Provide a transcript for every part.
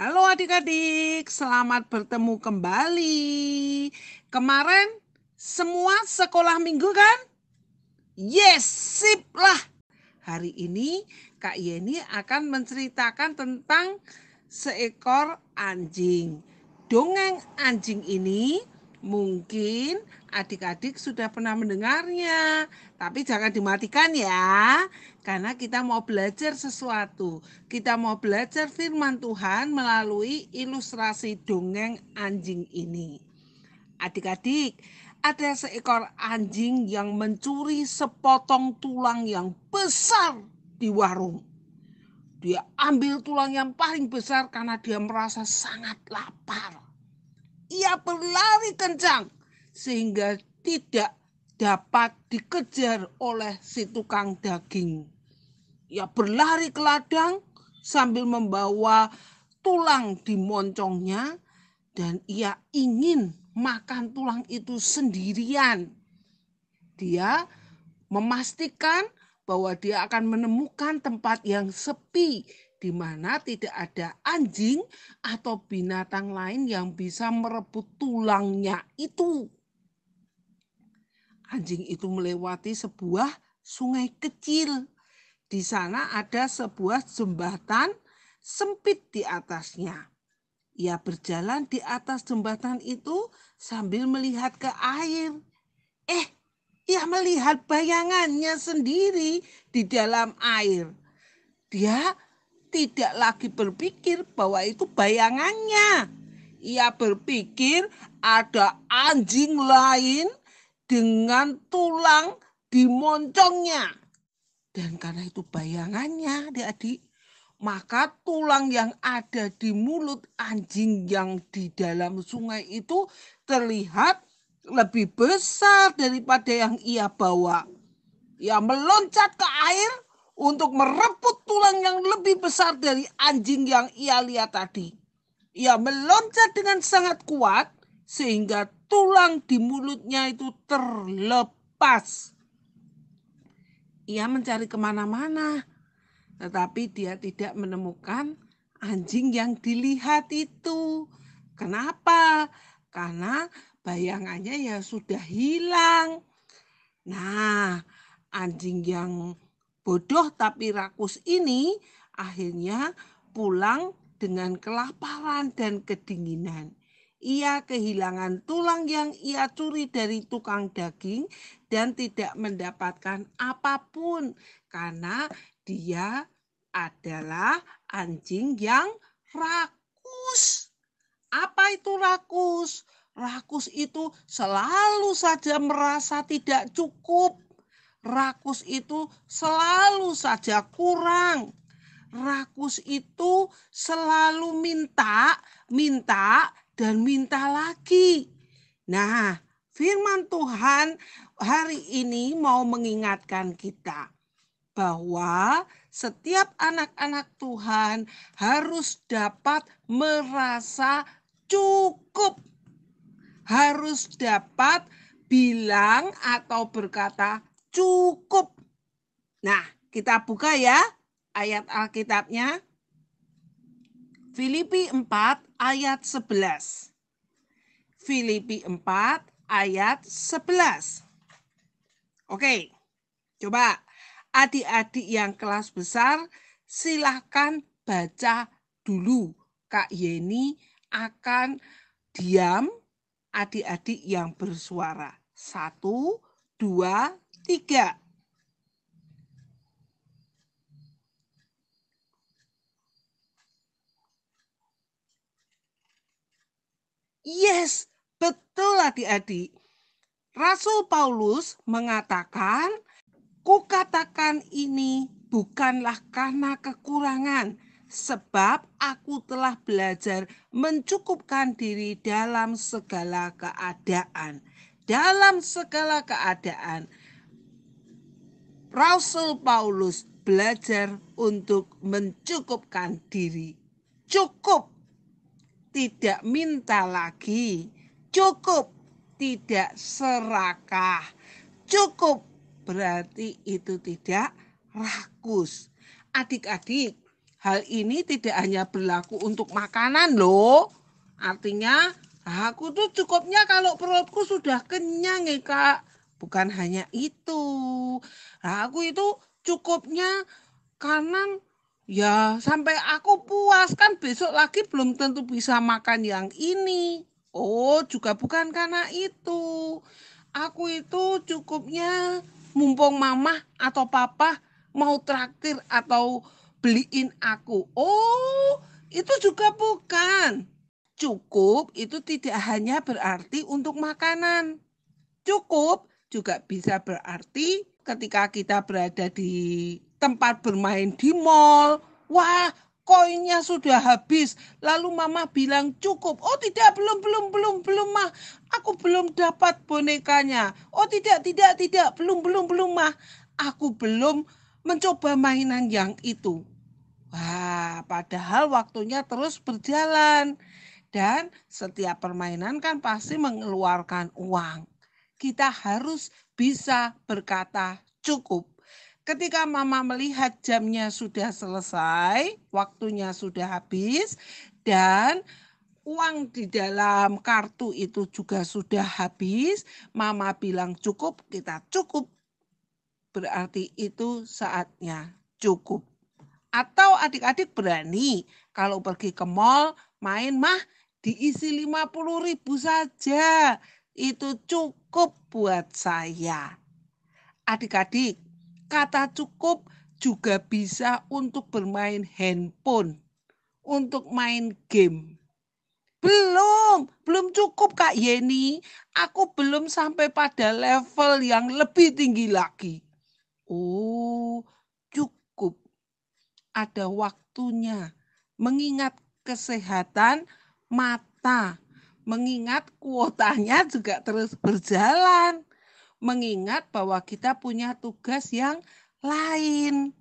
Halo adik-adik, selamat bertemu kembali. Kemarin semua sekolah minggu kan? Yes, sip lah. Hari ini Kak Yeni akan menceritakan tentang seekor anjing. Dongeng anjing ini mungkin adik-adik sudah pernah mendengarnya, tapi jangan dimatikan ya, karena kita mau belajar sesuatu. Kita mau belajar firman Tuhan melalui ilustrasi dongeng anjing ini. Adik-adik, ada seekor anjing yang mencuri sepotong tulang yang besar di warung. Dia ambil tulang yang paling besar karena dia merasa sangat lapar. Ia berlari kencang sehingga tidak dapat dikejar oleh si tukang daging. Ia berlari ke ladang sambil membawa tulang di moncongnya dan ia ingin makan tulang itu sendirian. Dia memastikan bahwa dia akan menemukan tempat yang sepi di mana tidak ada anjing atau binatang lain yang bisa merebut tulangnya itu. Anjing itu melewati sebuah sungai kecil. Di sana ada sebuah jembatan sempit di atasnya. Ia berjalan di atas jembatan itu sambil melihat ke air. Ia melihat bayangannya sendiri di dalam air. Dia tidak lagi berpikir bahwa itu bayangannya. Ia berpikir ada anjing lain dengan tulang di moncongnya. Dan karena itu bayangannya, adik-adik, maka tulang yang ada di mulut anjing yang di dalam sungai itu terlihat lebih besar daripada yang ia bawa. Ia meloncat ke air untuk merebut tulang yang lebih besar dari anjing yang ia lihat tadi. Ia meloncat dengan sangat kuat sehingga tulang di mulutnya itu terlepas. Ia mencari kemana-mana, tetapi dia tidak menemukan anjing yang dilihat itu. Kenapa? Karena bayangannya ya sudah hilang. Nah, anjing yang bodoh tapi rakus ini akhirnya pulang dengan kelaparan dan kedinginan. Ia kehilangan tulang yang ia curi dari tukang daging dan tidak mendapatkan apapun karena dia adalah anjing yang rakus. Apa itu rakus? Rakus itu selalu saja merasa tidak cukup. Rakus itu selalu saja kurang. Rakus itu selalu minta, dan minta lagi. Nah, firman Tuhan hari ini mau mengingatkan kita bahwa setiap anak-anak Tuhan harus dapat merasa cukup. Harus dapat bilang atau berkata cukup. Nah, kita buka ya ayat Alkitabnya. Filipi 4 ayat 11. Filipi 4 ayat 11. Oke, coba adik-adik yang kelas besar silahkan baca dulu. Kak Yeni akan diam, adik-adik yang bersuara. 1, 2, 3. Yes, betul adik-adik. Rasul Paulus mengatakan, kukatakan ini bukanlah karena kekurangan, sebab aku telah belajar mencukupkan diri dalam segala keadaan. Dalam segala keadaan, Rasul Paulus belajar untuk mencukupkan diri. Cukup, tidak minta lagi. Cukup, tidak serakah. Cukup berarti itu tidak rakus. Adik-adik, Hal ini tidak hanya berlaku untuk makanan loh. Artinya aku tuh cukupnya kalau perutku sudah kenyang ya Kak. Bukan hanya itu. Aku itu cukupnya karena ya sampai aku puas, kan besok lagi belum tentu bisa makan yang ini. Oh, juga bukan karena itu. Aku itu cukupnya mumpung mama atau papa mau traktir atau beliin aku. Oh, itu juga bukan. Cukup itu tidak hanya berarti untuk makanan. Cukup juga bisa berarti ketika kita berada di tempat bermain di mall. Wah, koinnya sudah habis. Lalu mama bilang cukup. Oh tidak, belum mah. Aku belum dapat bonekanya. Oh tidak, belum mah. Aku belum mencoba mainan yang itu. Wah, padahal waktunya terus berjalan. Dan setiap permainan kan pasti mengeluarkan uang. Kita harus bisa berkata cukup. Ketika mama melihat jamnya sudah selesai, waktunya sudah habis, dan uang di dalam kartu itu juga sudah habis, mama bilang cukup, kita cukup. Berarti itu saatnya cukup. Atau adik-adik berani kalau pergi ke mall main mah diisi 50.000 saja. Itu cukup buat saya. Adik-adik, kata cukup juga bisa untuk bermain handphone, untuk main game. Belum cukup Kak Yeni. Aku belum sampai pada level yang lebih tinggi lagi. Oh, cukup. Ada waktunya. Mengingat kesehatan mata. Mengingat kuotanya juga terus berjalan. Mengingat bahwa kita punya tugas yang lain.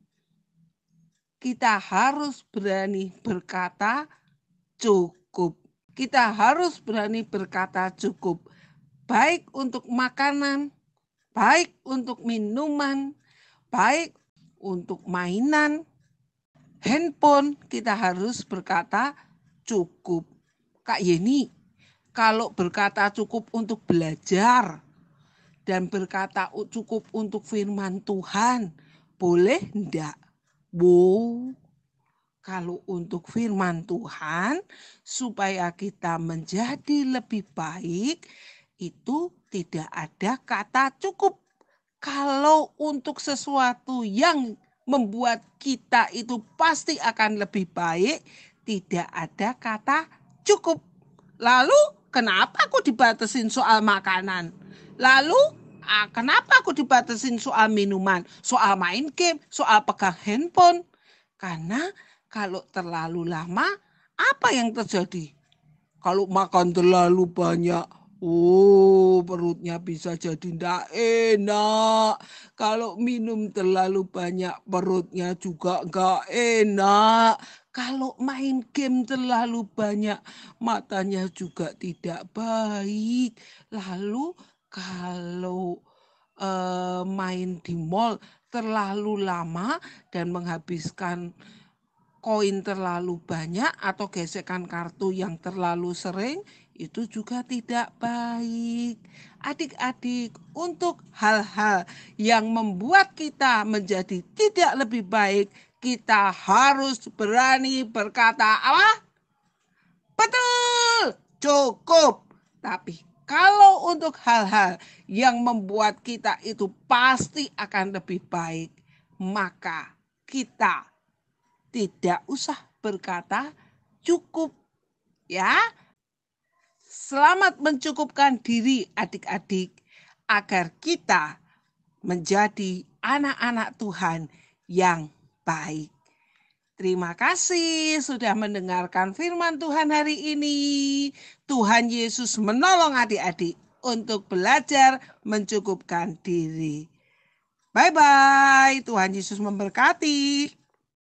Kita harus berani berkata cukup. Kita harus berani berkata cukup. Baik untuk makanan, baik untuk minuman, baik untuk mainan, handphone, kita harus berkata cukup. Kak Yeni, kalau berkata cukup untuk belajar dan berkata cukup untuk firman Tuhan, boleh enggak? Wow, kalau untuk firman Tuhan, supaya kita menjadi lebih baik, itu tidak ada kata cukup. Kalau untuk sesuatu yang membuat kita itu pasti akan lebih baik, tidak ada kata cukup. Lalu kenapa aku dibatasin soal makanan? Lalu kenapa aku dibatasin soal minuman, soal main game, soal pegang handphone? Karena kalau terlalu lama, apa yang terjadi? Kalau makan terlalu banyak, oh perutnya bisa jadi tidak enak. Kalau minum terlalu banyak, perutnya juga enggak enak. Kalau main game terlalu banyak, matanya juga tidak baik. Lalu kalau main di mall terlalu lama dan menghabiskan koin terlalu banyak atau gesekan kartu yang terlalu sering, itu juga tidak baik. Adik-adik, untuk hal-hal yang membuat kita menjadi tidak lebih baik, kita harus berani berkata apa? Betul, cukup. Tapi kalau untuk hal-hal yang membuat kita itu pasti akan lebih baik, maka kita tidak usah berkata cukup, ya. Selamat mencukupkan diri adik-adik agar kita menjadi anak-anak Tuhan yang baik. Terima kasih sudah mendengarkan firman Tuhan hari ini. Tuhan Yesus menolong adik-adik untuk belajar mencukupkan diri. Bye-bye. Tuhan Yesus memberkati.